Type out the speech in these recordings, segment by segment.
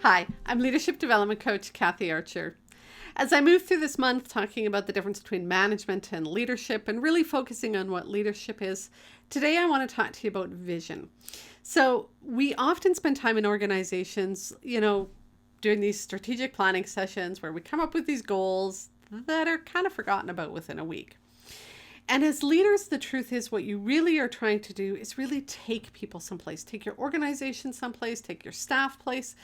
Hi, I'm Leadership Development Coach Kathy Archer. As I move through this month talking about the difference between management and leadership and really focusing on what leadership is, today I want to talk to you about vision. So we often spend time in organizations, doing these strategic planning sessions where we come up with these goals that are kind of forgotten about within a week. And as leaders, the truth is what you really are trying to do is really take people someplace, take your organization someplace, take your staff place,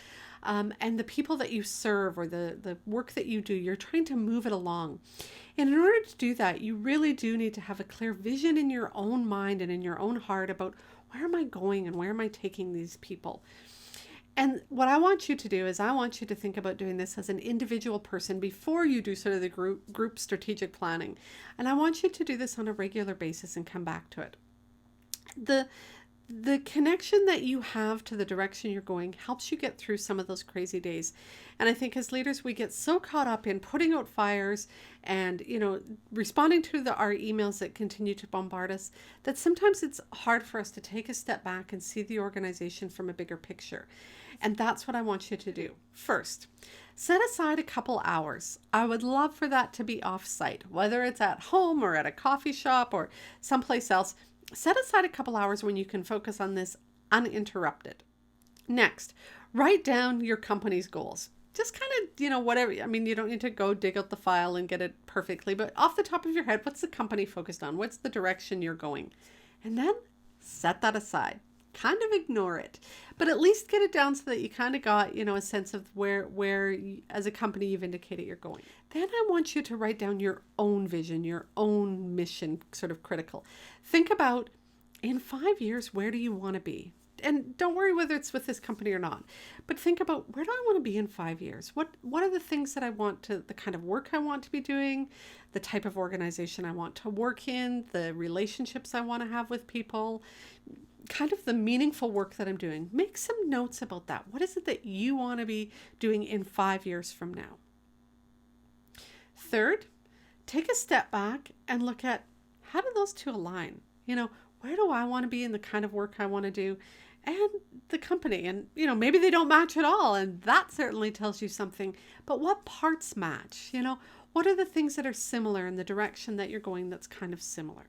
and the people that you serve or the work that you do, you're trying to move it along. And in order to do that, you really do need to have a clear vision in your own mind and in your own heart about where am I going and where am I taking these people. And what I want you to do is I want you to think about doing this as an individual person before you do sort of the group strategic planning. And I want you to do this on a regular basis and come back to it. The connection that you have to the direction you're going helps you get through some of those crazy days. And I think as leaders, we get so caught up in putting out fires and, responding to our emails that continue to bombard us, that sometimes it's hard for us to take a step back and see the organization from a bigger picture. And that's what I want you to do. First, set aside a couple hours. I would love for that to be off-site, whether it's at home or at a coffee shop or someplace else. Set aside a couple hours when you can focus on this uninterrupted. Next, write down your company's goals. Just kind of, whatever. I mean, you don't need to go dig out the file and get it perfectly, but off the top of your head, what's the company focused on? What's the direction you're going? And then set that aside. Kind of ignore it, but at least get it down so that you kind of got, a sense of where you, as a company, you've indicated you're going. Then I want you to write down your own vision, your own mission, sort of critical. Think about in 5 years, where do you want to be? And don't worry whether it's with this company or not, but think about where do I want to be in 5 years? What are the things that I want to, the kind of work I want to be doing, the type of organization I want to work in, the relationships I want to have with people, kind of the meaningful work that I'm doing. Make some notes about that. What is it that you want to be doing in 5 years from now? Third, take a step back and look at how do those two align? Where do I want to be in the kind of work I want to do and the company? And, maybe they don't match at all. And that certainly tells you something. But what parts match? What are the things that are similar in the direction that you're going that's kind of similar?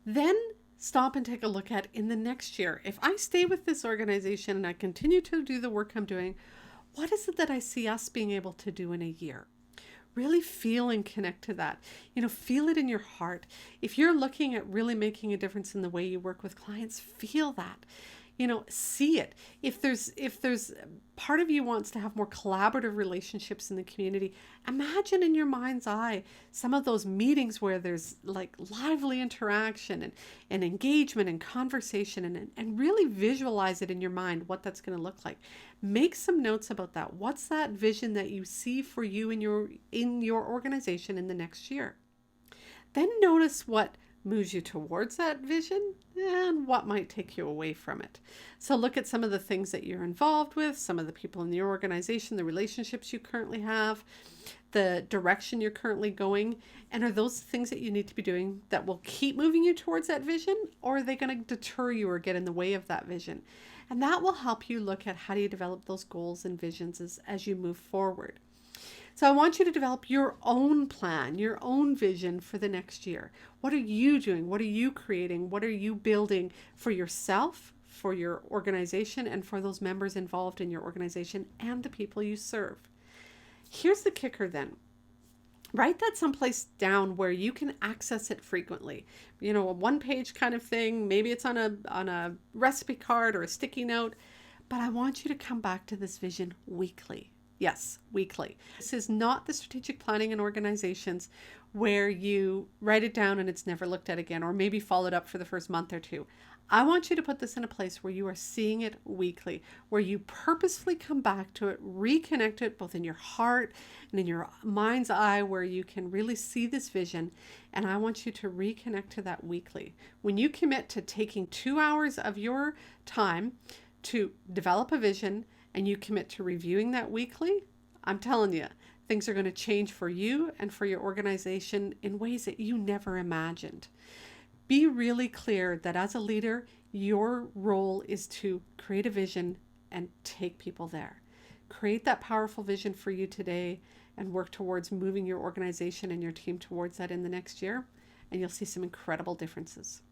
Then stop and take a look at in the next year. If I stay with this organization and I continue to do the work I'm doing, what is it that I see us being able to do in a year? Really feel and connect to that. Feel it in your heart. If you're looking at really making a difference in the way you work with clients, feel that. See it. If there's part of you wants to have more collaborative relationships in the community, imagine in your mind's eye some of those meetings where there's like lively interaction and engagement and conversation and really visualize it in your mind what that's going to look like. Make some notes about that. What's that vision that you see for you in your organization in the next year? Then notice what moves you towards that vision and what might take you away from it. So look at some of the things that you're involved with, some of the people in your organization, the relationships you currently have, the direction you're currently going, and are those things that you need to be doing that will keep moving you towards that vision, or are they going to deter you or get in the way of that vision? And that will help you look at how do you develop those goals and visions as you move forward. So I want you to develop your own plan, your own vision for the next year. What are you doing? What are you creating? What are you building for yourself, for your organization, and for those members involved in your organization and the people you serve? Here's the kicker then. Write that someplace down where you can access it frequently. A one-page kind of thing. Maybe it's on a recipe card or a sticky note. But I want you to come back to this vision weekly. Yes, weekly. This is not the strategic planning in organizations where you write it down and it's never looked at again, or maybe followed up for the first month or two. I want you to put this in a place where you are seeing it weekly, where you purposefully come back to it, reconnect it both in your heart and in your mind's eye, where you can really see this vision. And I want you to reconnect to that weekly. When you commit to taking 2 hours of your time to develop a vision, and you commit to reviewing that weekly, I'm telling you, things are going to change for you and for your organization in ways that you never imagined. Be really clear that as a leader, your role is to create a vision and take people there. Create that powerful vision for you today and work towards moving your organization and your team towards that in the next year, and you'll see some incredible differences.